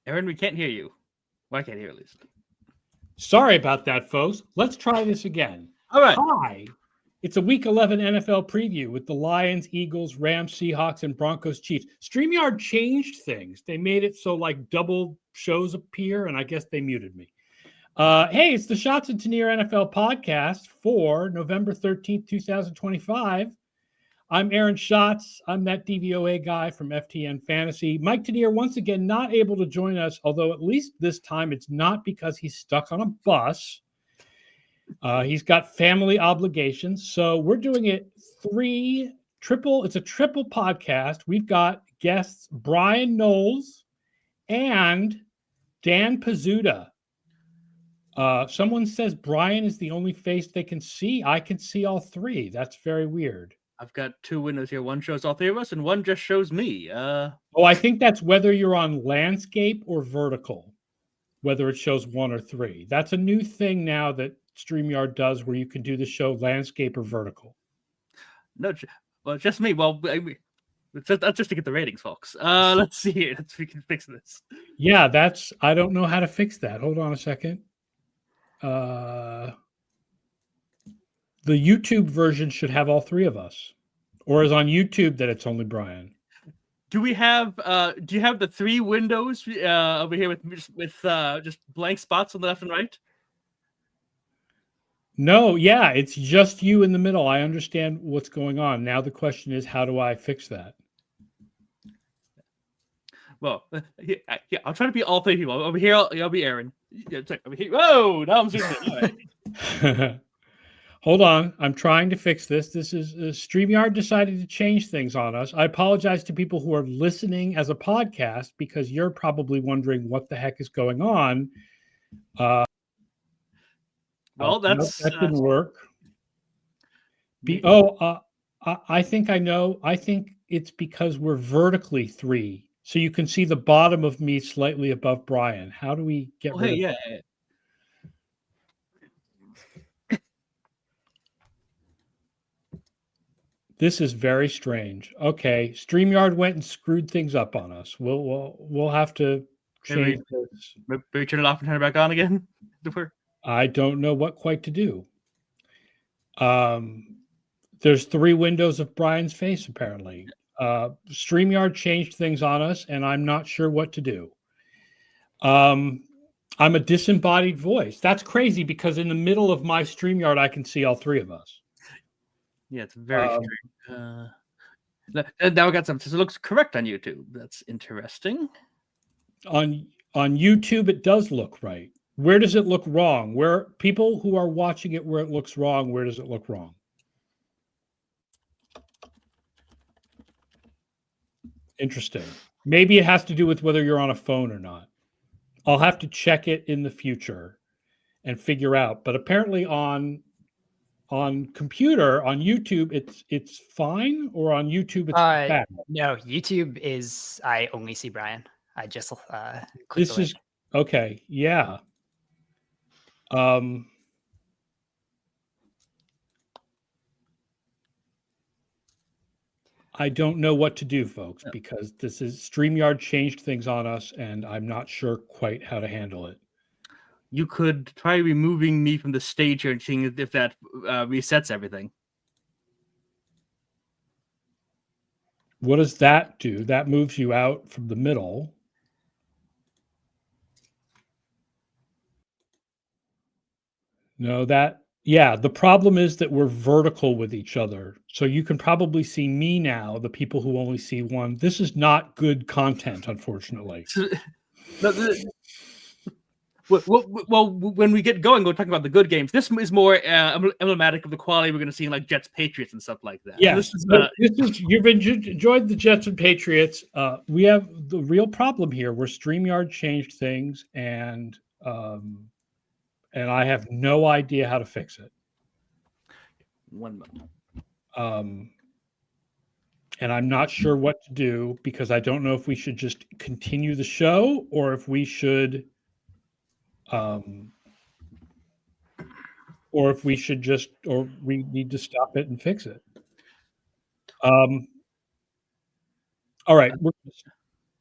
Aaron, we can't hear you. Well, I can't hear at least. Sorry about that, folks. Let's try this again. All right. Hi. It's a Week 11 NFL preview with the Lions, Eagles, Rams, Seahawks, and Broncos-Chiefs. StreamYard changed things. They made it so like double shows appear, and I guess they muted me. Hey, it's the Schatz and Tanier NFL podcast for November 13th, 2025. I'm Aaron Schatz. I'm that DVOA guy from FTN Fantasy. Mike Tanier, once again, not able to join us, although at least this time it's not because he's stuck on a bus. He's got family obligations. So we're doing it it's a triple podcast. We've got guests Brian Knowles and Dan Pizzuta. Someone says Brian is the only face they can see. I can see all three. That's very weird. I've got two windows here. One shows all three of us, and one just shows me. I think that's whether you're on landscape or vertical, whether it shows one or three. That's a new thing now that StreamYard does where you can do the show landscape or vertical. No, well, just me. Well, that's just to get the ratings, folks. Let's see here. We can fix this. Yeah, I don't know how to fix that. Hold on a second. The YouTube version should have all three of us, or is on YouTube that it's only Brian. Do you have the three windows over here with just blank spots on the left and right? No, yeah, it's just you in the middle. I understand what's going on. Now the question is, how do I fix that? Well, yeah, I'll try to be all three people. Over here, I'll be Aaron. Over here. Whoa, now I'm zooming in. All right. Hold on. I'm trying to fix this. This is StreamYard decided to change things on us. I apologize to people who are listening as a podcast because you're probably wondering what the heck is going on. Well, that didn't work. I think I know. I think it's because we're vertically three. So you can see the bottom of me slightly above Brian. How do we get rid of that? Yeah. This is very strange. Okay, StreamYard went and screwed things up on us. We'll have to change this. Maybe turn it off and turn it back on again. I don't know what quite to do. There's three windows of Brian's face, apparently. StreamYard changed things on us, and I'm not sure what to do. I'm a disembodied voice. That's crazy because in the middle of my StreamYard, I can see all three of us. Yeah, it's very strange. Now I got something. So it looks correct on YouTube. That's interesting. On YouTube, it does look right. Where does it look wrong? Where people who are watching it, where it looks wrong, where does it look wrong? Interesting. Maybe it has to do with whether you're on a phone or not. I'll have to check it in the future and figure out. But apparently on computer, on YouTube, it's fine, or on YouTube it's bad. No, YouTube is. I only see Brian. I just this is okay. Yeah. I don't know what to do, folks, because this is StreamYard changed things on us, and I'm not sure quite how to handle it. You could try removing me from the stage here and seeing if that resets everything. What does that do? That moves you out from the middle. No, the problem is that we're vertical with each other. So you can probably see me now, the people who only see one. This is not good content, unfortunately. Well, when we get going, we'll talk about the good games. This is more emblematic of the quality we're going to see in like Jets, Patriots, and stuff like that. Yeah, you've enjoyed the Jets and Patriots. We have the real problem here where StreamYard changed things, and I have no idea how to fix it. 1 moment. And I'm not sure what to do because I don't know if we should just continue the show or if we should. Or if we should or we need to stop it and fix it. All right, we'll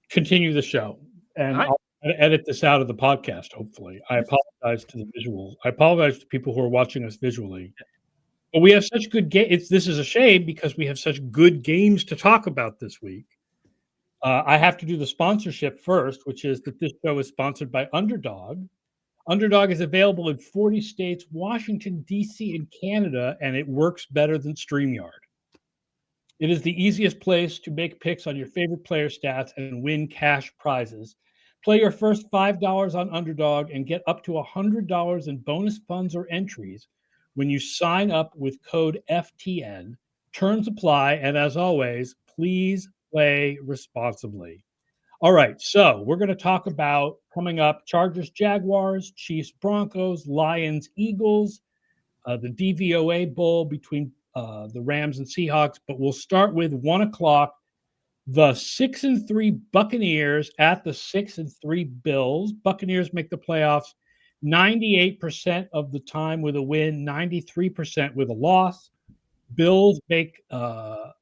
continue the show, and right. edit this out of the podcast, hopefully. I apologize to the visual. I apologize to people who are watching us visually. But we have such good games. This is a shame because we have such good games to talk about this week. I have to do the sponsorship first, which is that this show is sponsored by Underdog. Underdog is available in 40 states, Washington, D.C., and Canada, and it works better than StreamYard. It is the easiest place to make picks on your favorite player stats and win cash prizes. Play your first $5 on Underdog and get up to $100 in bonus funds or entries when you sign up with code FTN. Terms apply, and as always, please play responsibly. All right, so we're going to talk about coming up Chargers, Jaguars, Chiefs, Broncos, Lions, Eagles, the DVOA Bowl between the Rams and Seahawks, but we'll start with 1 o'clock. The 6-3 Buccaneers at the 6-3 Bills. Buccaneers make the playoffs 98% of the time with a win, 93% with a loss. Bills make the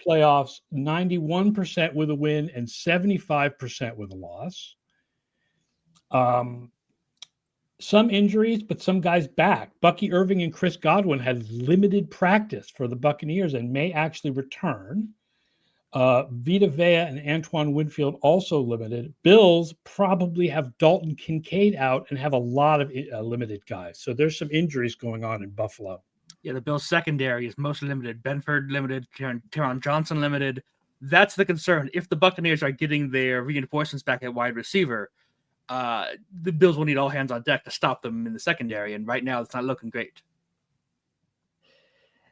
playoffs 91% with a win and 75% with a loss. Some injuries, but some guys back. Bucky Irving and Chris Godwin had limited practice for the Buccaneers and may actually return. Vita Vea and Antoine Winfield also limited. Bills probably have Dalton Kincaid out and have a lot of limited guys. So there's some injuries going on in Buffalo. Yeah, the Bills secondary is mostly limited. Benford limited, Teron Johnson limited. That's the concern. If the Buccaneers are getting their reinforcements back at wide receiver, the Bills will need all hands on deck to stop them in the secondary. And right now, it's not looking great.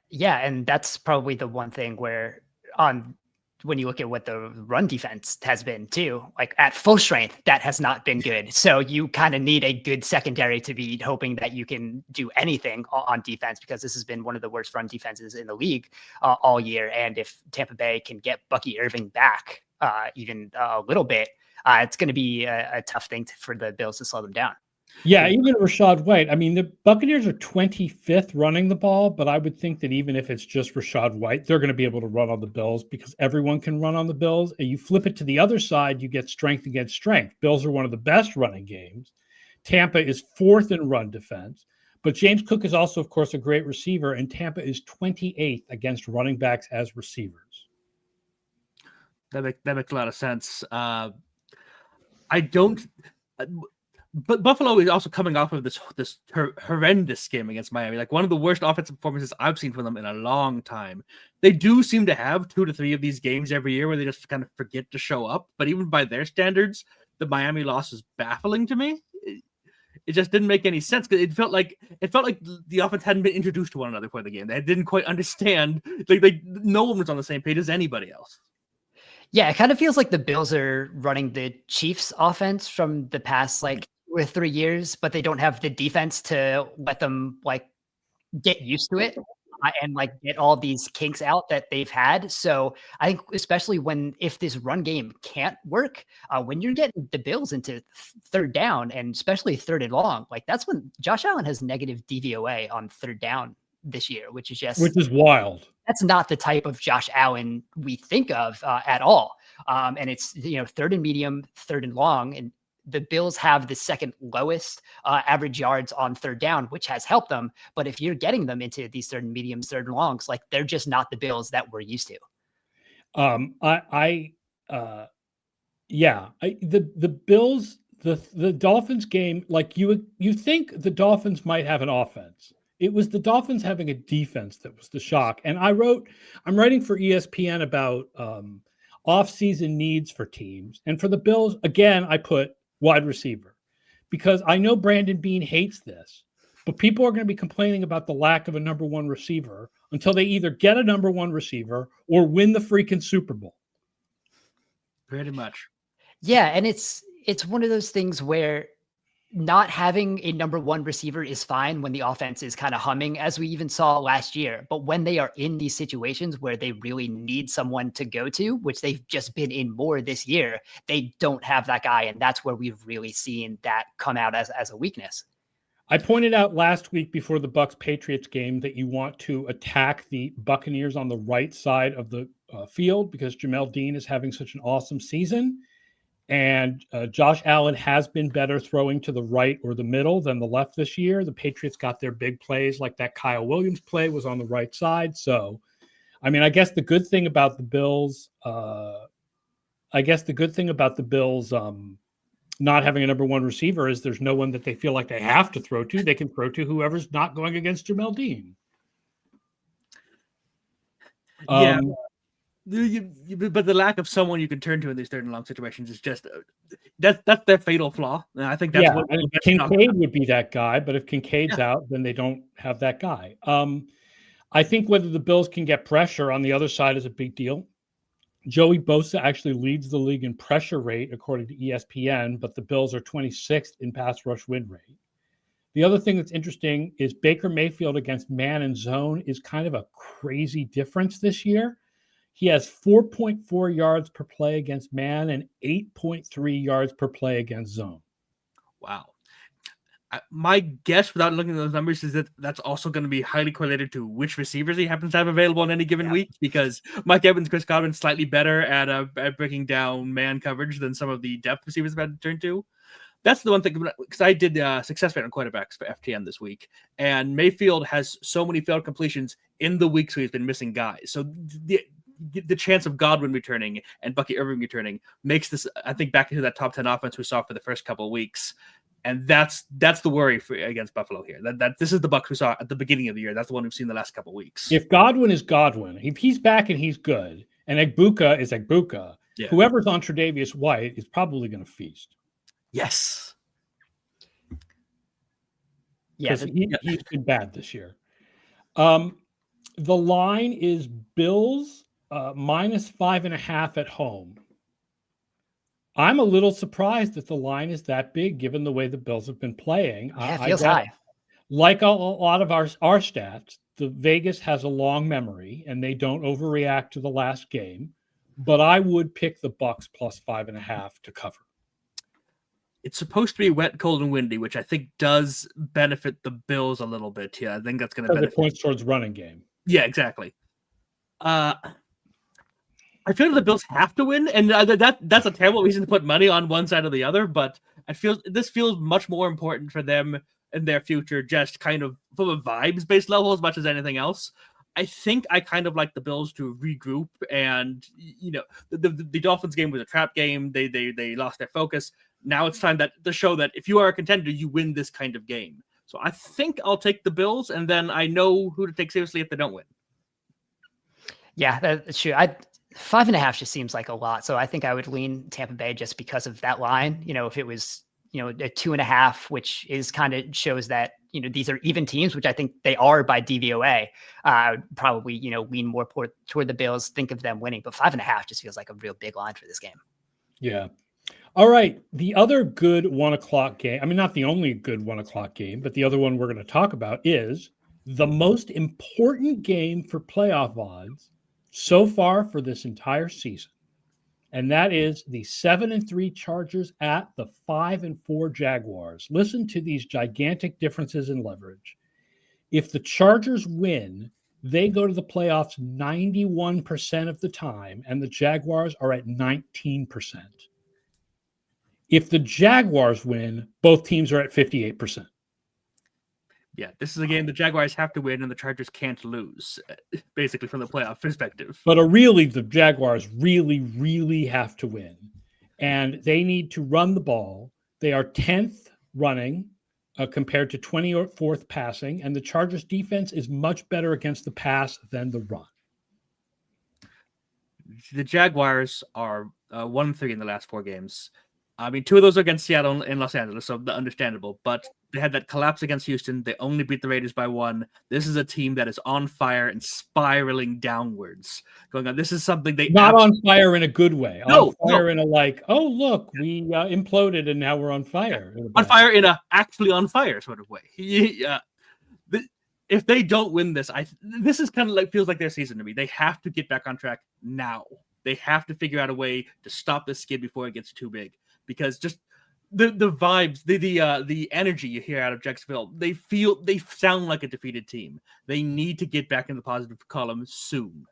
Yeah, and that's probably the one thing where when you look at what the run defense has been too, like at full strength, that has not been good. So you kind of need a good secondary to be hoping that you can do anything on defense, because this has been one of the worst run defenses in the league all year. And if Tampa Bay can get Bucky Irving back even a little bit, it's going to be a tough thing for the Bills to slow them down. Yeah, even Rachaad White. I mean, the Buccaneers are 25th running the ball, but I would think that even if it's just Rachaad White, they're going to be able to run on the Bills because everyone can run on the Bills. And you flip it to the other side, you get strength against strength. Bills are one of the best running games. Tampa is 4th in run defense. But James Cook is also, of course, a great receiver, and Tampa is 28th against running backs as receivers. That makes a lot of sense. But Buffalo is also coming off of this horrendous game against Miami, like one of the worst offensive performances I've seen from them in a long time. They do seem to have 2 to 3 of these games every year where they just kind of forget to show up. But even by their standards, the Miami loss is baffling to me. It just didn't make any sense because it felt like the offense hadn't been introduced to one another for the game. They didn't quite understand. Like no one was on the same page as anybody else. Yeah, it kind of feels like the Bills are running the Chiefs offense from the past 2 or 3 years, but they don't have the defense to let them get used to it and get all these kinks out that they've had. So I think especially if this run game can't work, when you're getting the Bills into third down and especially third and long, that's when Josh Allen has negative DVOA on third down this year, which is wild. That's not the type of Josh Allen we think of at all. And it's, third and medium, third and long. And the Bills have the second lowest average yards on third down, which has helped them. But if you're getting them into these third and mediums, third and longs, they're just not the Bills that we're used to. The Bills, the Dolphins game, you think the Dolphins might have an offense. It was the Dolphins having a defense that was the shock. And I'm writing for ESPN about off-season needs for teams. And for the Bills, again, I put wide receiver because I know Brandon Beane hates this, but people are going to be complaining about the lack of a number one receiver until they either get a number one receiver or win the freaking Super Bowl. Pretty much. Yeah. And it's one of those things where not having a number one receiver is fine when the offense is kind of humming, as we even saw last year. But when they are in these situations where they really need someone to go to, which they've just been in more this year, they don't have that guy. And that's where we've really seen that come out as a weakness. I pointed out last week before the Bucs-Patriots game that you want to attack the Buccaneers on the right side of the field because Jamel Dean is having such an awesome season. And Josh Allen has been better throwing to the right or the middle than the left this year. The Patriots got their big plays, like that Kyle Williams play was on the right side. So, I mean, I guess the good thing about the Bills, not having a number one receiver is there's no one that they feel like they have to throw to. They can throw to whoever's not going against Jamel Dean. Yeah. But the lack of someone you can turn to in these third and long situations is just that's their fatal flaw. And I think that's what Kincaid would be that guy. But if Kincaid's out, then they don't have that guy. I think whether the Bills can get pressure on the other side is a big deal. Joey Bosa actually leads the league in pressure rate according to ESPN, but the Bills are 26th in pass rush win rate. The other thing that's interesting is Baker Mayfield against man and zone is kind of a crazy difference this year. He has 4.4 yards per play against man and 8.3 yards per play against zone. Wow. My guess, without looking at those numbers, is that that's also going to be highly correlated to which receivers he happens to have available on any given week, because Mike Evans, Chris Godwin slightly better at breaking down man coverage than some of the depth receivers have had to turn to. That's the one thing, because I did success rate on quarterbacks for FTN this week, and Mayfield has so many failed completions in the weeks where he's been missing guys. So the chance of Godwin returning and Bucky Irving returning makes this, I think, back into that top 10 offense we saw for the first couple of weeks. And that's the worry against Buffalo here. That this is the Bucs we saw at the beginning of the year. That's the one we've seen the last couple of weeks. If Godwin is Godwin, if he's back and he's good, and Egbuka is Egbuka, whoever's on Tre'Davious White is probably going to feast. Yes. Yes, he's been bad this year. The line is Bills minus 5.5 at home. I'm a little surprised that the line is that big, given the way the Bills have been playing. Yeah, it feels high. Like a lot of our stats, the Vegas has a long memory, and they don't overreact to the last game. But I would pick the Bucs plus 5.5 to cover. It's supposed to be wet, cold, and windy, which I think does benefit the Bills a little bit. Yeah, I think that's going to benefit. It points towards running game. Yeah, exactly. I feel like the Bills have to win, and that's a terrible reason to put money on one side or the other, but this feels much more important for them and their future, just kind of from a vibes-based level as much as anything else. I think I kind of like the Bills to regroup, and the Dolphins game was a trap game. They lost their focus. Now it's time to show that if you are a contender, you win this kind of game. So I think I'll take the Bills, and then I know who to take seriously if they don't win. Yeah, that's true. 5.5 just seems like a lot. So I think I would lean Tampa Bay just because of that line. If it was, a 2.5, which is kind of shows that, these are even teams, which I think they are by DVOA. I would probably, lean more toward the Bills, think of them winning, but 5.5 just feels like a real big line for this game. Yeah. All right. The other good 1:00 game, I mean, not the only good 1:00 game, but the other one we're going to talk about is the most important game for playoff odds so far for this entire season. And that is the 7-3 Chargers at the 5-4 Jaguars. Listen to these gigantic differences in leverage. If the Chargers win, they go to the playoffs 91% of the time, and the Jaguars are at 19%. If the Jaguars win, both teams are at 58%. Yeah, this is a game the Jaguars have to win and the Chargers can't lose, basically, from the playoff perspective. But the Jaguars really, really have to win. And they need to run the ball. They are 10th running compared to 24th passing. And the Chargers defense is much better against the pass than the run. The Jaguars are 1-3 in the last 4 games. I mean, 2 of those are against Seattle and Los Angeles, so understandable. But they had that collapse against Houston. They only beat the Raiders by 1. This is a team that is on fire and spiraling downwards. Going on, this is something they not on fire in a good way. No, on fire in a like, oh look, we imploded and now we're on fire. On fire in a actually on fire sort of way. Yeah. If they don't win this, this is kind of like feels like their season to me. They have to get back on track now. They have to figure out a way to stop this skid before it gets too big. Because just the vibes, the energy you hear out of Jacksonville, they sound like a defeated team. They need to get back in the positive column soon.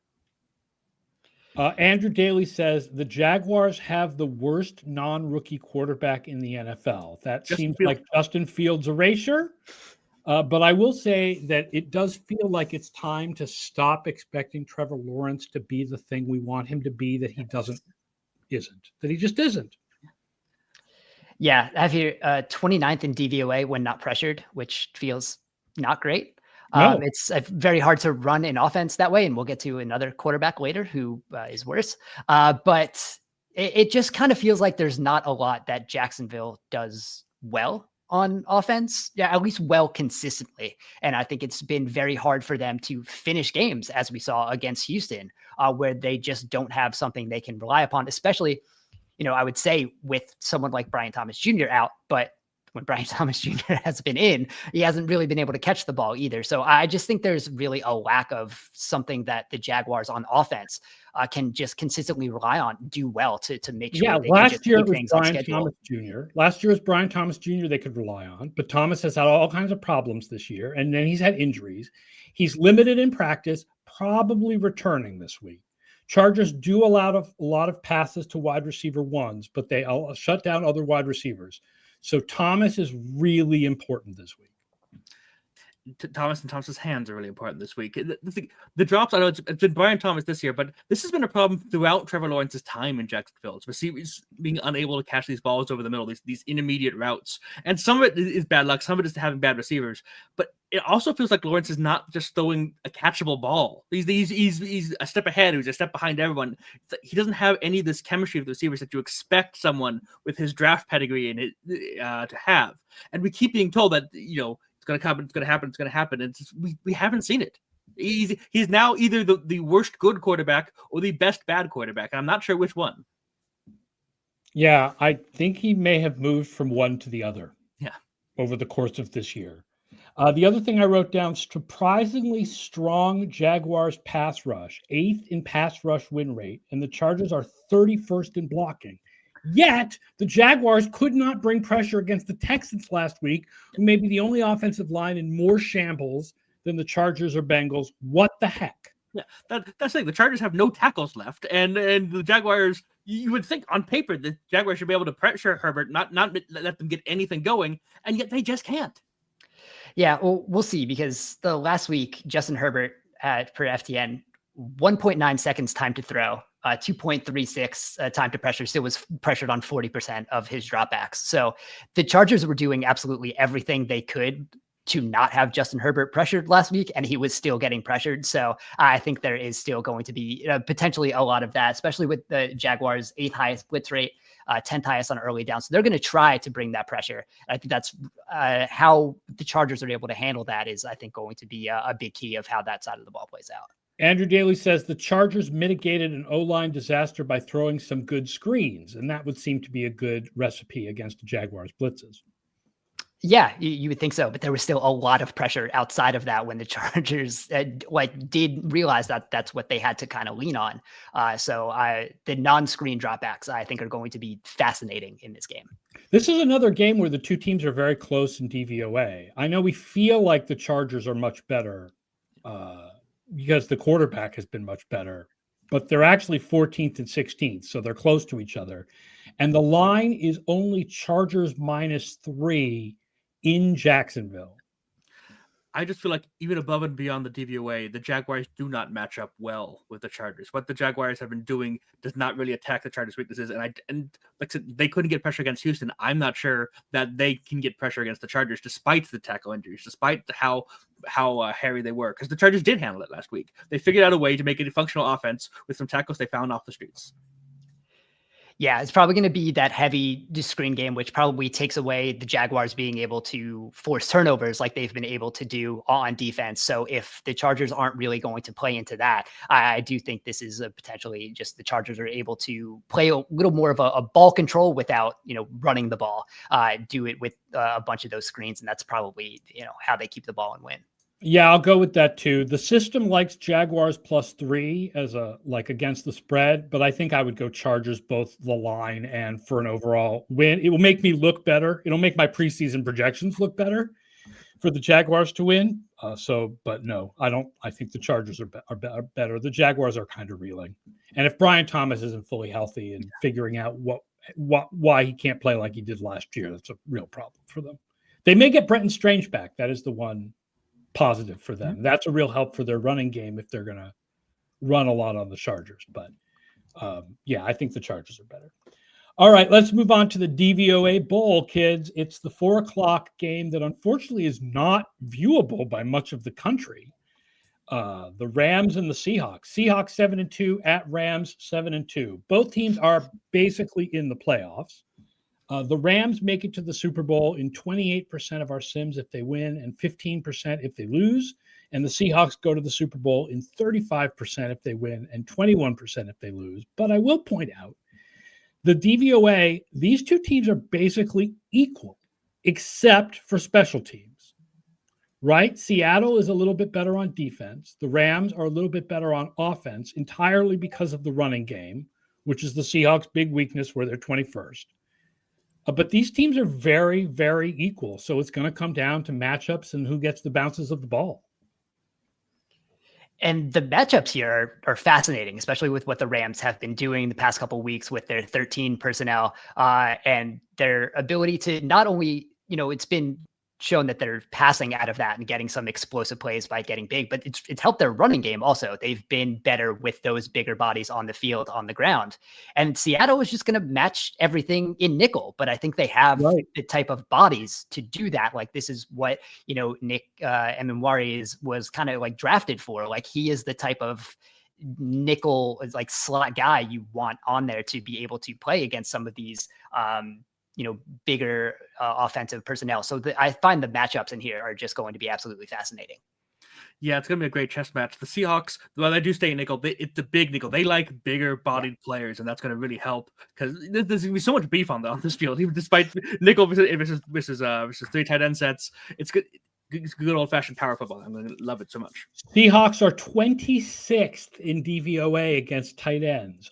Andrew Daly says the Jaguars have the worst non-rookie quarterback in the NFL. That seems like Justin Fields' erasure. But I will say that it does feel like it's time to stop expecting Trevor Lawrence to be the thing we want him to be that he just isn't. Yeah, I have here 29th in DVOA when not pressured, which feels not great. No. It's very hard to run an offense that way, and we'll get to another quarterback later who is worse. But it just kind of feels like there's not a lot that Jacksonville does well on offense, at least well consistently. And I think it's been very hard for them to finish games, as we saw against Houston, where they just don't have something they can rely upon, especially, I would say with someone like Brian Thomas Jr. out, but when Brian Thomas Jr. has been in, he hasn't really been able to catch the ball either. So I just think there's really a lack of something that the Jaguars on offense can just consistently rely on, do well to make sure. Yeah, last year it was Brian Thomas Jr. Last year was Brian Thomas Jr. they could rely on, but Thomas has had all kinds of problems this year, and then he's had injuries. He's limited in practice, probably returning this week. Chargers do allow a lot of passes to wide receiver ones, but they shut down other wide receivers. So Thomas is really important this week. Thomas and Thomas's hands are really important this week. The drops, I know it's been Brian Thomas this year, but this has been a problem throughout Trevor Lawrence's time in Jacksonville. Receivers being unable to catch these balls over the middle, these intermediate routes. And some of it is bad luck, some of it is having bad receivers. But it also feels like Lawrence is not just throwing a catchable ball. He's a step ahead, he's a step behind everyone. He doesn't have any of this chemistry with the receivers that you expect someone with his draft pedigree in it to have. And we keep being told that, it's going to happen. And we haven't seen it. He's now either the worst good quarterback or the best bad quarterback. And I'm not sure which one. Yeah, I think he may have moved from one to the other. Yeah, over the course of this year. The other thing I wrote down, surprisingly strong Jaguars pass rush, 8th in pass rush win rate, and the Chargers are 31st in blocking. Yet, the Jaguars could not bring pressure against the Texans last week, who may be the only offensive line in more shambles than the Chargers or Bengals. What the heck? Yeah, that's the thing. The Chargers have no tackles left, and the Jaguars, you would think on paper the Jaguars should be able to pressure Herbert, not let them get anything going, and yet they just can't. Yeah, well, we'll see, because the last week, Justin Herbert had, per FTN, 1.9 seconds time to throw, 2.36 time to pressure, still was pressured on 40% of his dropbacks. So the Chargers were doing absolutely everything they could to not have Justin Herbert pressured last week, and he was still getting pressured. So I think there is still going to be potentially a lot of that, especially with the Jaguars' 8th highest blitz rate, 10th highest on early down. So they're going to try to bring that pressure. I think that's how the Chargers are able to handle that is, I think, going to be a big key of how that side of the ball plays out. Andrew Daly says the Chargers mitigated an O-line disaster by throwing some good screens, and that would seem to be a good recipe against the Jaguars' blitzes. Yeah, you would think so, but there was still a lot of pressure outside of that when the Chargers did realize that that's what they had to kind of lean on. So the non-screen dropbacks, I think, are going to be fascinating in this game. This is another game where the two teams are very close in DVOA. I know we feel like the Chargers are much better because the quarterback has been much better, but they're actually 14th and 16th, so they're close to each other. And the line is only Chargers -3 in Jacksonville. I just feel like even above and beyond the DVOA, the Jaguars do not match up well with the Chargers. What the Jaguars have been doing does not really attack the Chargers' weaknesses. And like I said, they couldn't get pressure against Houston. I'm not sure that they can get pressure against the Chargers, despite the tackle injuries, despite how hairy they were. Because the Chargers did handle it last week. They figured out a way to make it a functional offense with some tackles they found off the streets. Yeah, it's probably going to be that heavy screen game, which probably takes away the Jaguars being able to force turnovers like they've been able to do on defense. So if the Chargers aren't really going to play into that, I do think this is potentially just the Chargers are able to play a little more of a ball control without, running the ball, do it with a bunch of those screens. And that's probably, how they keep the ball and win. Yeah, I'll go with that too. The system likes Jaguars +3 as against the spread, but I think I would go Chargers both the line and for an overall win. It will make me look better. It'll make my preseason projections look better. for the Jaguars to win. But no, I don't. I think the Chargers are better. The Jaguars are kind of reeling, and if Brian Thomas isn't fully healthy and figuring out why he can't play like he did last year, that's a real problem for them. They may get Brenton Strange back. That is the one positive for them. That's a real help for their running game if they're going to run a lot on the Chargers. But I think the Chargers are better. All right, let's move on to the DVOA Bowl, kids. It's the 4:00 game that unfortunately is not viewable by much of the country. The Rams and the Seahawks. Seahawks 7-2 at Rams 7-2. Both teams are basically in the playoffs. The Rams make it to the Super Bowl in 28% of our sims if they win and 15% if they lose. And the Seahawks go to the Super Bowl in 35% if they win and 21% if they lose. But I will point out, the DVOA, these two teams are basically equal, except for special teams, right? Seattle is a little bit better on defense. The Rams are a little bit better on offense, entirely because of the running game, which is the Seahawks' big weakness where they're 21st. But these teams are very, very equal. So it's going to come down to matchups and who gets the bounces of the ball. And the matchups here are fascinating, especially with what the Rams have been doing the past couple of weeks with their 13 personnel and their ability to not only, it's been shown that they're passing out of that and getting some explosive plays by getting big, but it's helped their running game also. They've been better with those bigger bodies on the field, on the ground. And Seattle is just going to match everything in nickel, but I think they have the type of bodies to do that. Like this is what, Nick Emenwari was kind of like drafted for. Like he is the type of nickel, like slot guy you want on there to be able to play against some of these, bigger offensive personnel. So I find the matchups in here are just going to be absolutely fascinating. Yeah, it's going to be a great chess match. The Seahawks, well, they do stay in nickel. It's a big nickel. They like bigger bodied players, and that's going to really help because there's going to be so much beef on this field. Even despite nickel versus three tight end sets, it's good. It's good old fashioned power football. I'm going to love it so much. Seahawks are 26th in DVOA against tight ends.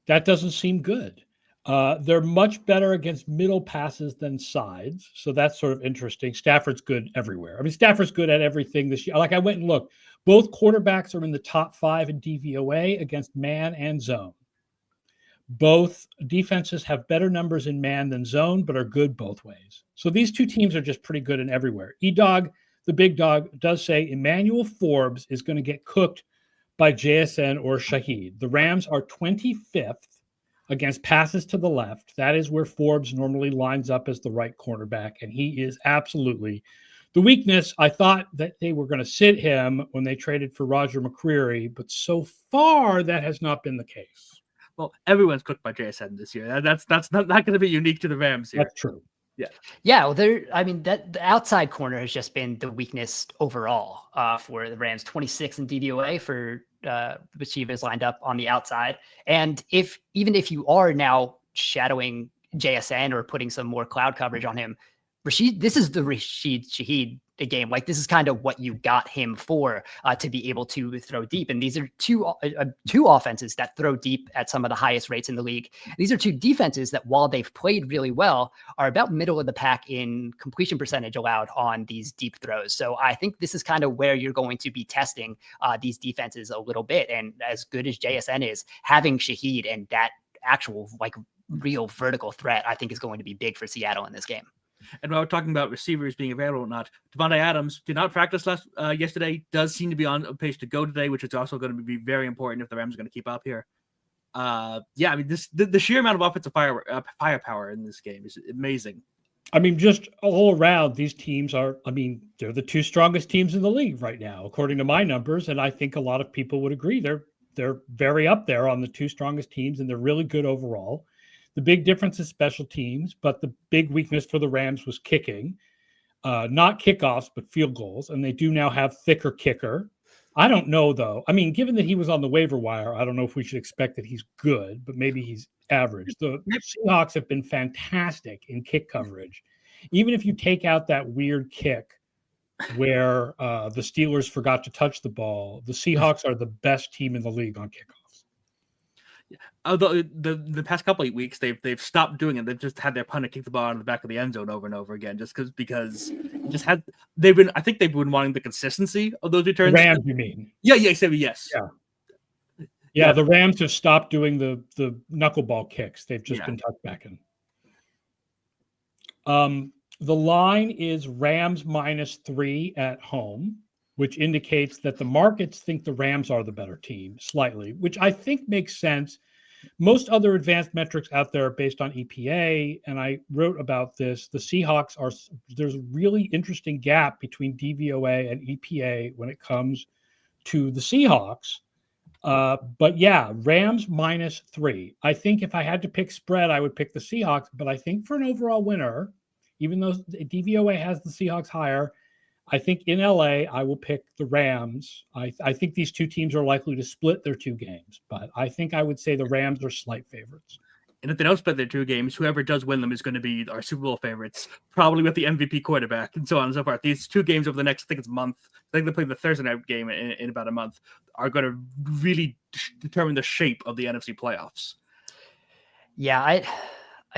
That doesn't seem good. They're much better against middle passes than sides. So that's sort of interesting. Stafford's good everywhere. I mean, Stafford's good at everything this year. Like I went and looked. Both quarterbacks are in the top 5 in DVOA against man and zone. Both defenses have better numbers in man than zone, but are good both ways. So these two teams are just pretty good in everywhere. E-Dog, the big dog, does say Emmanuel Forbes is going to get cooked by JSN or Shaheed. The Rams are 25th against passes to the left. That is where Forbes normally lines up as the right cornerback, and he is absolutely the weakness. I thought that they were going to sit him when they traded for Roger McCreary, but so far that has not been the case. Well, everyone's cooked by JSN this year. That's not going to be unique to the Rams here. That's true. Yeah. Well, that the outside corner has just been the weakness overall for the Rams. 26 in DVOA for receivers lined up on the outside. And even if you are now shadowing JSN or putting some more cloud coverage on him, this is the Rashid Shaheed game. Like this is kind of what you got him for, to be able to throw deep. And these are two offenses that throw deep at some of the highest rates in the league. These are two defenses that, while they've played really well, are about middle of the pack in completion percentage allowed on these deep throws. So I think this is kind of where you're going to be testing these defenses a little bit. And as good as JSN is, having Shaheed and that actual like real vertical threat, I think is going to be big for Seattle in this game. And while we're talking about receivers being available or not, Devontae Adams did not practice yesterday, does seem to be on pace to go today, which is also going to be very important if the Rams are going to keep up here. I mean, the sheer amount of offensive firepower in this game is amazing. I mean, just all around, these teams they're the two strongest teams in the league right now, according to my numbers. And I think a lot of people would agree. They're very up there on the two strongest teams, and they're really good overall. The big difference is special teams, but the big weakness for the Rams was kicking, not kickoffs, but field goals. And they do now have thicker kicker. I don't know, though. I mean, given that he was on the waiver wire, I don't know if we should expect that he's good, but maybe he's average. The Seahawks have been fantastic in kick coverage. Even if you take out that weird kick where the Steelers forgot to touch the ball, the Seahawks are the best team in the league on kickoffs. Although the past couple of weeks they've stopped doing it. They've just had their punter kick the ball out of the back of the end zone over and over again, just because they've been wanting the consistency of those returns. Rams, you mean? Yeah, yes. Yeah, the Rams have stopped doing the knuckleball kicks. They've just been touchbacking. The line is Rams -3 at home, which indicates that the markets think the Rams are the better team slightly, which I think makes sense. Most other advanced metrics out there are based on EPA, and I wrote about this. The Seahawks there's a really interesting gap between DVOA and EPA when it comes to the Seahawks. But yeah, Rams -3. I think if I had to pick spread, I would pick the Seahawks, but I think for an overall winner, even though DVOA has the Seahawks higher, I think in LA, I will pick the Rams. I think these two teams are likely to split their two games, but I think I would say the Rams are slight favorites. And if they don't split their two games, whoever does win them is going to be our Super Bowl favorites, probably with the MVP quarterback and so on and so forth. These two games over the next, I think it's month, I think they play the Thursday night game in about a month, are going to really determine the shape of the NFC playoffs. Yeah, I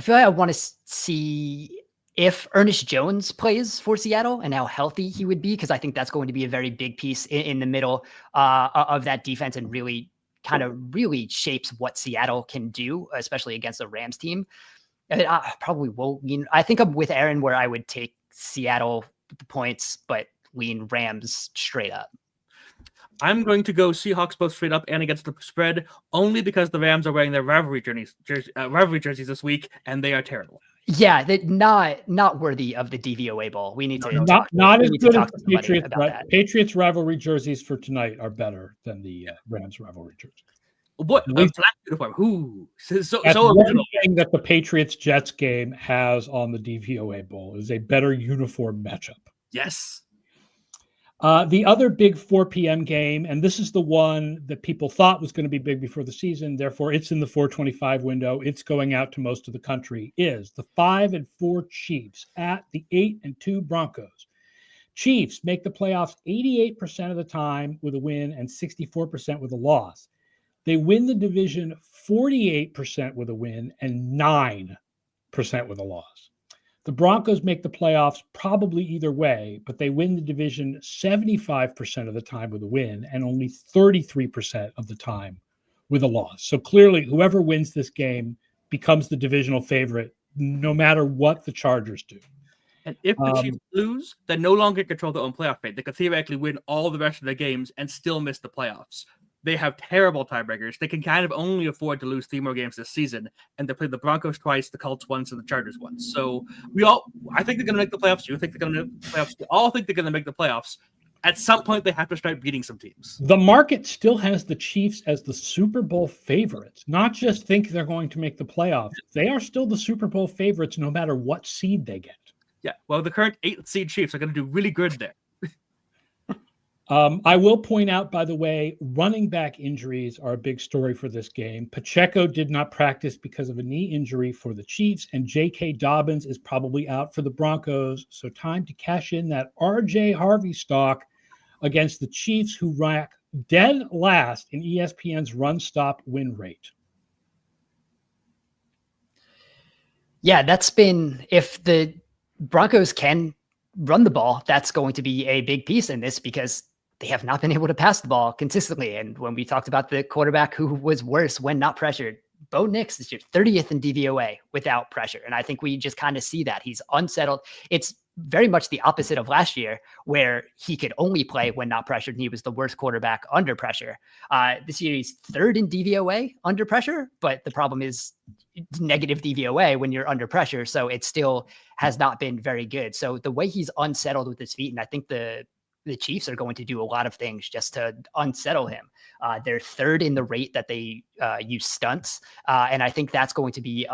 feel like I want to see if Ernest Jones plays for Seattle and how healthy he would be, because I think that's going to be a very big piece in the middle of that defense and really shapes what Seattle can do, especially against the Rams team. I probably will lean. I think I'm with Aaron where I would take Seattle with the points, but lean Rams straight up. I'm going to go Seahawks both straight up and against the spread, only because the Rams are wearing their rivalry jerseys this week, and they are terrible. Yeah, they're not worthy of the DVOA Bowl. We need to not as good as the Patriots. Patriots rivalry jerseys for tonight are better than the Rams rivalry jerseys. What a black uniform? Who so one thing that the Patriots Jets game has on the DVOA Bowl is a better uniform matchup. Yes. The other big 4 p.m. game, and this is the one that people thought was going to be big before the season, therefore it's in the 4:25 window, it's going out to most of the country, is the 5-4 Chiefs at the 8-2 Broncos. Chiefs make the playoffs 88% of the time with a win and 64% with a loss. They win the division 48% with a win and 9% with a loss. The Broncos make the playoffs probably either way, but they win the division 75% of the time with a win and only 33% of the time with a loss. So clearly, whoever wins this game becomes the divisional favorite, no matter what the Chargers do. And if the Chiefs lose, they no longer control their own playoff fate. They could theoretically win all the rest of their games and still miss the playoffs. They have terrible tiebreakers. They can kind of only afford to lose 3 more games this season, and they play the Broncos twice, the Colts once, and the Chargers once. So I think they're going to make the playoffs. You think they're going to make the playoffs? We all think they're going to make the playoffs. At some point, they have to start beating some teams. The market still has the Chiefs as the Super Bowl favorites, not just think they're going to make the playoffs. They are still the Super Bowl favorites no matter what seed they get. Yeah, well, the current 8th seed Chiefs are going to do really good there. I will point out, by the way, running back injuries are a big story for this game. Pacheco did not practice because of a knee injury for the Chiefs, and J.K. Dobbins is probably out for the Broncos. So time to cash in that R.J. Harvey stock against the Chiefs, who rank dead last in ESPN's run-stop win rate. Yeah, that's been, if the Broncos can run the ball, that's going to be a big piece in this because they have not been able to pass the ball consistently. And when we talked about the quarterback who was worse when not pressured, Bo Nix is your 30th in DVOA without pressure. And I think we just kind of see that he's unsettled. It's very much the opposite of last year, where he could only play when not pressured, and he was the worst quarterback under pressure. This year he's 3rd in DVOA under pressure, but the problem is negative DVOA when you're under pressure. So it still has not been very good. So the way he's unsettled with his feet, and I think the Chiefs are going to do a lot of things just to unsettle him. They're 3rd in the rate that they use stunts. And I think that's going to be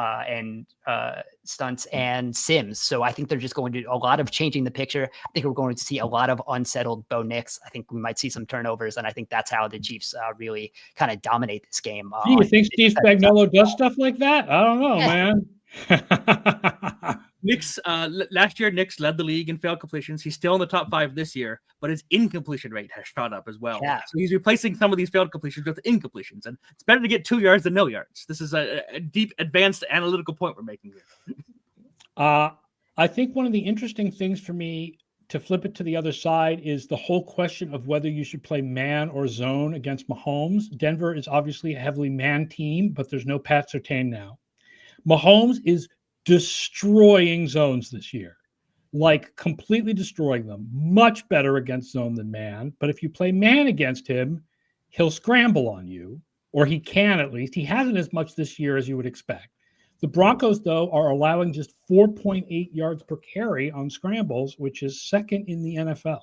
stunts and sims. So I think they're just going to do a lot of changing the picture. I think we're going to see a lot of unsettled Bo Nix. I think we might see some turnovers. And I think that's how the Chiefs really kind of dominate this game. Do you think Steve Spagnuolo does stuff like that? I don't know, man. Knicks, last year, Knicks led the league in failed completions. He's still in the top 5 this year, but his incompletion rate has shot up as well. Yeah. So he's replacing some of these failed completions with incompletions, and it's better to get 2 yards than no yards. This is a deep, advanced analytical point we're making here. I think one of the interesting things for me to flip it to the other side is the whole question of whether you should play man or zone against Mahomes. Denver is obviously a heavily man team, but there's no Pat Surtain now. Mahomes is destroying zones this year, like completely destroying them. Much better against zone than man. But if you play man against him, he'll scramble on you, or he can at least. He hasn't as much this year as you would expect. The Broncos, though, are allowing just 4.8 yards per carry on scrambles, which is second in the NFL.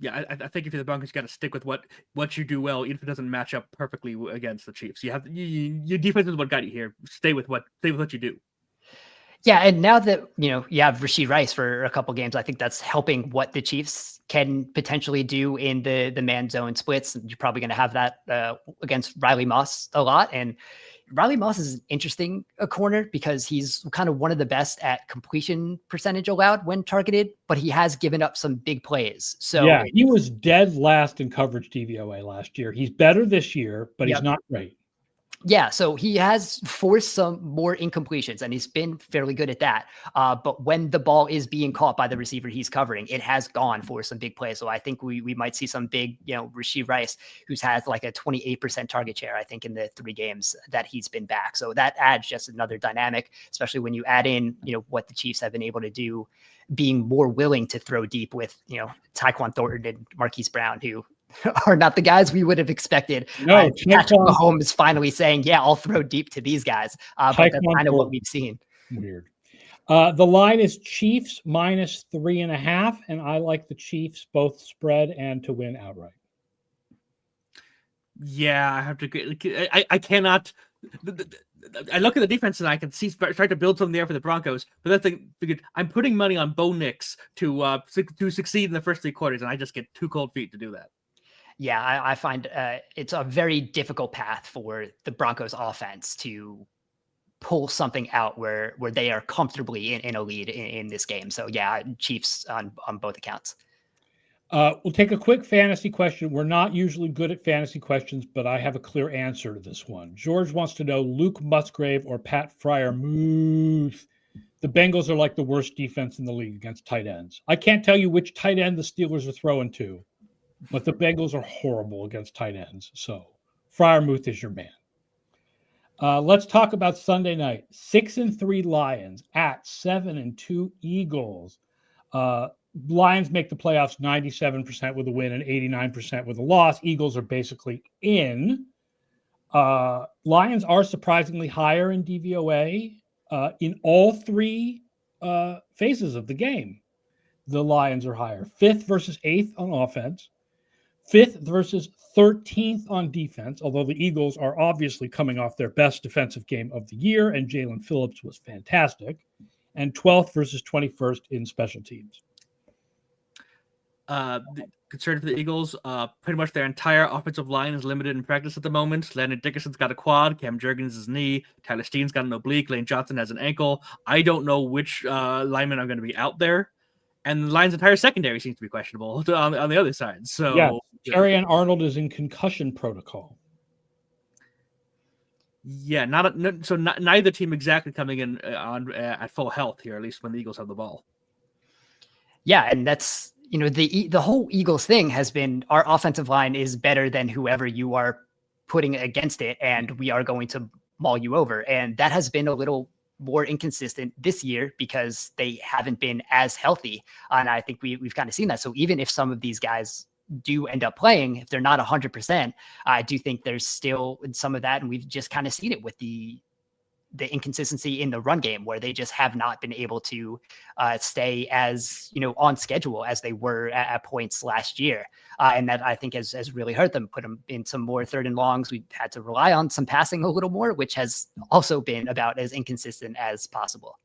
Yeah, I think if you're the Broncos, you got to stick with what you do well, even if it doesn't match up perfectly against the Chiefs. You have your defense is what got you here. Stay with what you do. Yeah, and now that you have Rashee Rice for a couple games, I think that's helping what the Chiefs can potentially do in the man zone splits. You're probably going to have that against Riley Moss a lot, and Riley Moss is an interesting corner because he's kind of one of the best at completion percentage allowed when targeted, but he has given up some big plays. So yeah, he was dead last in coverage DVOA last year. He's better this year, but he's not great. Yeah, so he has forced some more incompletions, and he's been fairly good at that. But when the ball is being caught by the receiver he's covering, it has gone for some big plays. So I think we might see some big, Rashee Rice, who's had like a 28% target share, I think, in the 3 games that he's been back. So that adds just another dynamic, especially when you add in, what the Chiefs have been able to do, being more willing to throw deep with, Tyquan Thornton and Marquise Brown, who are not the guys we would have expected. No, Patrick Mahomes finally saying, yeah, I'll throw deep to these guys. But that's kind of what we've seen. Weird. The line is Chiefs minus 3.5, and I like the Chiefs both spread and to win outright. Yeah, I have to agree. I cannot. I look at the defense and I can see start to build something there for the Broncos, but that's I'm putting money on Bo Nix to succeed in the first 3 quarters, and I just get too cold feet to do that. Yeah, I find it's a very difficult path for the Broncos offense to pull something out where they are comfortably in a lead in this game. So yeah, Chiefs on both accounts. We'll take a quick fantasy question. We're not usually good at fantasy questions, but I have a clear answer to this one. George wants to know Luke Musgrave or Pat Freiermuth. The Bengals are like the worst defense in the league against tight ends. I can't tell you which tight end the Steelers are throwing to, but the Bengals are horrible against tight ends. So Freiermuth is your man. Let's talk about Sunday night. 6-3 Lions at 7-2 Eagles. Lions make the playoffs 97% with a win and 89% with a loss. Eagles are basically in. Lions are surprisingly higher in DVOA in all 3 phases of the game. The Lions are higher. 5th versus 8th on offense. 5th versus 13th on defense, although the Eagles are obviously coming off their best defensive game of the year, and Jalen Phillips was fantastic. And 12th versus 21st in special teams. Concerned for the Eagles, pretty much their entire offensive line is limited in practice at the moment. Landon Dickerson's got a quad, Cam Jurgens' his knee, Tyler Steen's got an oblique, Lane Johnson has an ankle. I don't know which linemen are going to be out there. And the Lions' entire secondary seems to be questionable on the other side. So yeah, Arian Arnold is in concussion protocol. Yeah, neither team exactly coming in at full health here, at least when the Eagles have the ball. Yeah, and that's the whole Eagles thing has been our offensive line is better than whoever you are putting against it, and we are going to maul you over. And that has been a little more inconsistent this year because they haven't been as healthy. And I think we've kind of seen that. So even if some of these guys do end up playing, if they're not 100%, I do think there's still some of that. And we've just kind of seen it with the inconsistency in the run game where they just have not been able to stay as, on schedule as they were at points last year. And that I think has really hurt them, put them in some more 3rd and longs. We had to rely on some passing a little more, which has also been about as inconsistent as possible.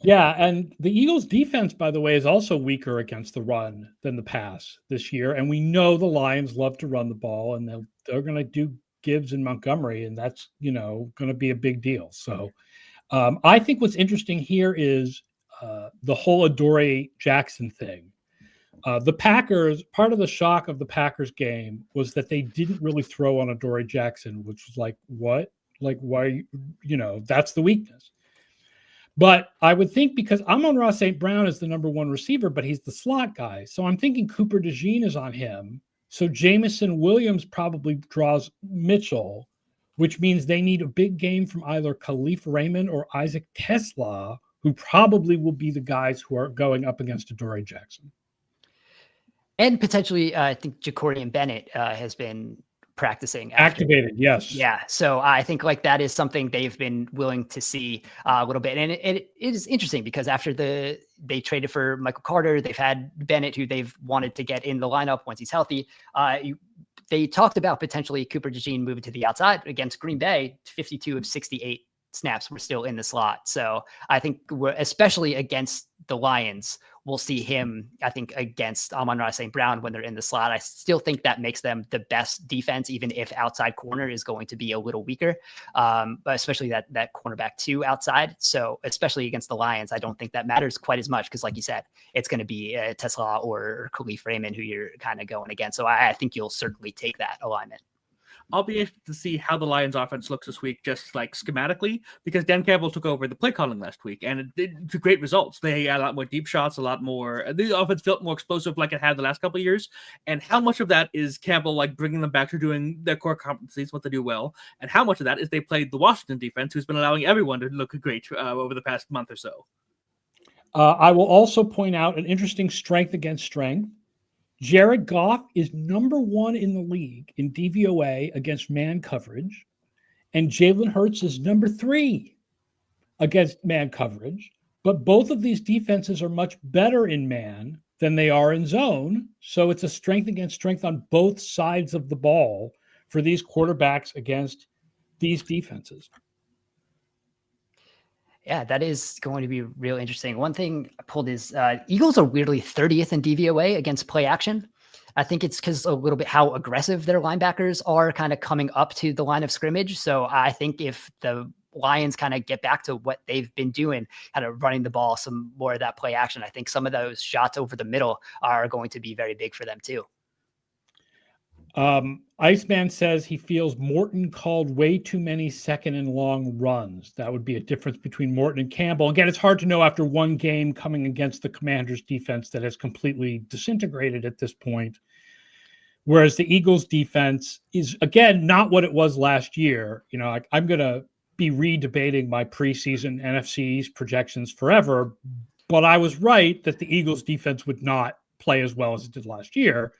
Yeah, and the Eagles defense, by the way, is also weaker against the run than the pass this year. And we know the Lions love to run the ball, and they're going to do Gibbs and Montgomery, and that's, going to be a big deal. So I think what's interesting here is the whole Adoree Jackson thing. The Packers, part of the shock of the Packers game was that they didn't really throw on Adoree Jackson, which was like, what? Like, why? That's the weakness. But I would think because Amon-Ra St. Brown is the number one receiver, but he's the slot guy. So I'm thinking Cooper DeJean is on him. So Jamison Williams probably draws Mitchell, which means they need a big game from either Khalif Raymond or Isaac Tesla, who probably will be the guys who are going up against Adoree Jackson. And potentially, I think Jacorian Bennett has been practicing. Activated, yes. Yeah. So I think like that is something they've been willing to see a little bit. And it is interesting because after they traded for Michael Carter, they've had Bennett, who they've wanted to get in the lineup once he's healthy. They talked about potentially Cooper DeJean moving to the outside against Green Bay. 52 of 68 snaps were still in the slot. So I think especially against the Lions, we'll see him, I think, against Amon-Ra St. Brown when they're in the slot. I still think that makes them the best defense, even if outside corner is going to be a little weaker, but especially that cornerback 2 outside. So especially against the Lions, I don't think that matters quite as much because, like you said, it's going to be Tesla or Khalif Raymond who you're kind of going against. So I think you'll certainly take that alignment. I'll be interested to see how the Lions offense looks this week, just like schematically, because Dan Campbell took over the play calling last week and it did great results. They had a lot more deep shots, a lot more. The offense felt more explosive like it had the last couple of years. And how much of that is Campbell like bringing them back to doing their core competencies, what they do well, and how much of that is they played the Washington defense, who's been allowing everyone to look great over the past month or so. I will also point out an interesting strength against strength. Jared Goff is number 1 in the league in DVOA against man coverage, and Jalen Hurts is number 3 against man coverage. But both of these defenses are much better in man than they are in zone. So it's a strength against strength on both sides of the ball for these quarterbacks against these defenses. Yeah, that is going to be real interesting. One thing I pulled is Eagles are weirdly 30th in DVOA against play action. I think it's because a little bit how aggressive their linebackers are kind of coming up to the line of scrimmage. So I think if the Lions kind of get back to what they've been doing, kind of running the ball, some more of that play action, I think some of those shots over the middle are going to be very big for them too. Iceman says he feels Morton called way too many second and long runs. That would be a difference between Morton and Campbell. Again, it's hard to know after one game coming against the Commanders defense that has completely disintegrated at this point. Whereas the Eagles defense is, again, not what it was last year. I'm going to be re-debating my preseason NFC East projections forever, but I was right that the Eagles defense would not play as well as it did last year.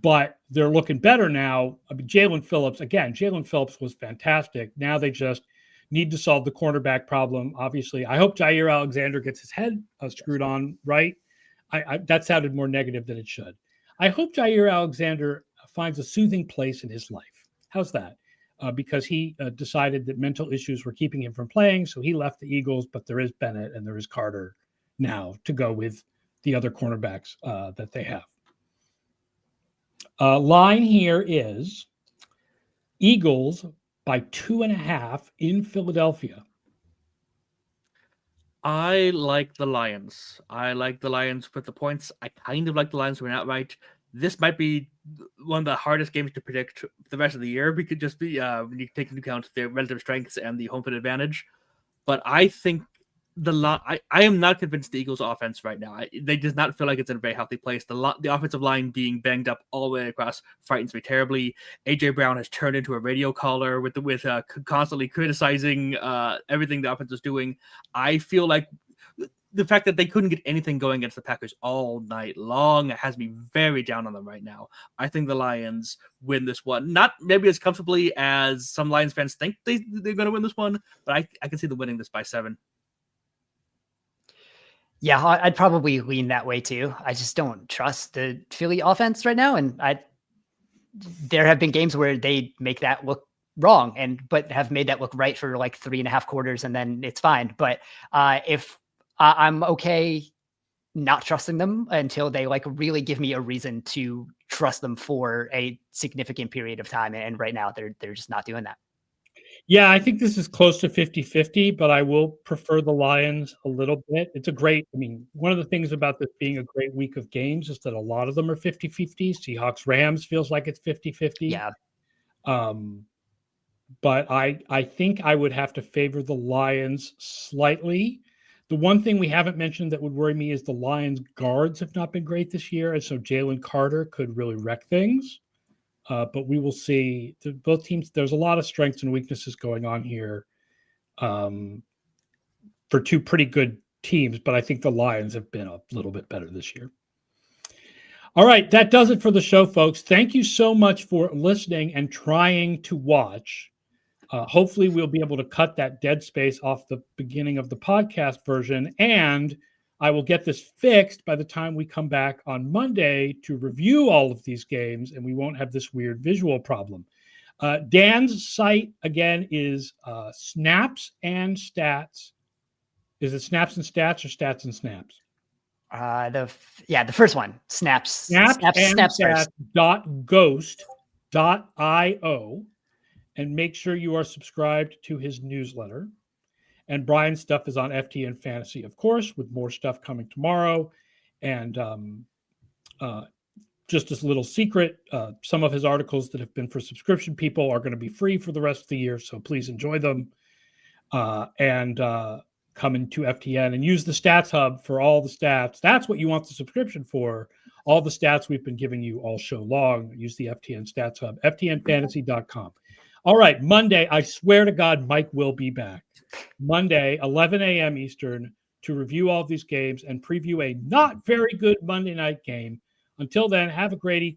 But they're looking better now. I mean, Jalen Phillips was fantastic. Now they just need to solve the cornerback problem. Obviously, I hope Jair Alexander gets his head screwed on right. That sounded more negative than it should. I hope Jair Alexander finds a soothing place in his life. How's that? Because he decided that mental issues were keeping him from playing, so he left the Eagles. But there is Bennett and there is Carter now to go with the other cornerbacks that they have. Line here is Eagles by 2.5 in Philadelphia. I like the Lions. With the points. I kind of like the Lions to win outright. This might be one of the hardest games to predict for the rest of the year. We could just be when you take into account their relative strengths and the home field advantage. But I think I am not convinced the Eagles offense right now. They does not feel like it's in a very healthy place. The offensive line being banged up all the way across frightens me terribly. AJ Brown has turned into a radio caller with constantly criticizing everything the offense is doing. I feel like the fact that they couldn't get anything going against the Packers all night long has me very down on them right now. I think the Lions win this one. Not maybe as comfortably as some Lions fans think they're going to win this one, but I can see them winning this by 7. Yeah, I'd probably lean that way too. I just don't trust the Philly offense right now. And there have been games where they make that look wrong but have made that look right for like 3.5 quarters and then it's fine. But if I'm okay not trusting them until they like really give me a reason to trust them for a significant period of time. And right now they're just not doing that. Yeah, I think this is close to 50-50, but I will prefer the Lions a little bit. It's a great, I mean, one of the things about this being a great week of games is that a lot of them are 50-50. Seahawks-Rams feels like it's 50-50. Yeah. But I think I would have to favor the Lions slightly. The one thing we haven't mentioned that would worry me is the Lions guards have not been great this year, and so Jalen Carter could really wreck things. But we will see. Both teams, there's a lot of strengths and weaknesses going on here for two pretty good teams, but I think the Lions have been a little bit better this year. All right, that does it for the show, folks. Thank you so much for listening and trying to watch. Hopefully, we'll be able to cut that dead space off the beginning of the podcast version, and I will get this fixed by the time we come back on Monday to review all of these games, and we won't have this weird visual problem. Dan's site, again, is Snaps and Stats. Is it Snaps and Stats or Stats and Snaps? The first one. Snaps and Stats. .ghost.io, and make sure you are subscribed to his newsletter. And Brian's stuff is on FTN Fantasy, of course, with more stuff coming tomorrow. And just as a little secret, some of his articles that have been for subscription people are going to be free for the rest of the year. So please enjoy them and come into FTN and use the Stats Hub for all the stats. That's what you want the subscription for. All the stats we've been giving you all show long. Use the FTN Stats Hub, ftnfantasy.com. All right, Monday, I swear to God, Mike will be back. Monday, 11 a.m. Eastern, to review all these games and preview a not very good Monday night game. Until then, have a great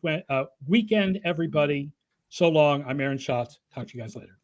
weekend, everybody. So long. I'm Aaron Schatz. Talk to you guys later.